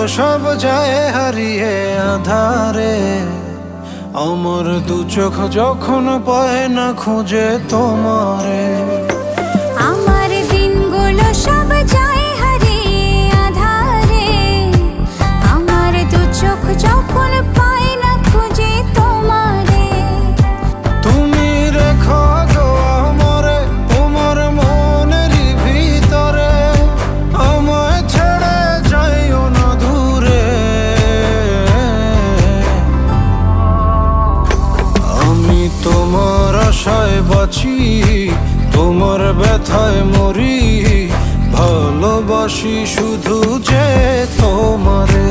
সব যায় হারিয়ে আধারে। আমার দু চোখ যখন পায় না খুঁজে তোমারে। আমার দিনগুলো সব যায় হারিয়ে আঁধারে। আমার দু চোখ যখন পায় না খুঁজে তোমারে। তুমি রেখো গো আমারে তোমার মনেরই ভিতরে, আমায় ছেড়ে যাইও না দূরে। আমি তোমার আশায় বাঁচি, তোমার ব্যথায় মরি, ভালোবাসি শুধু যে তোমারে।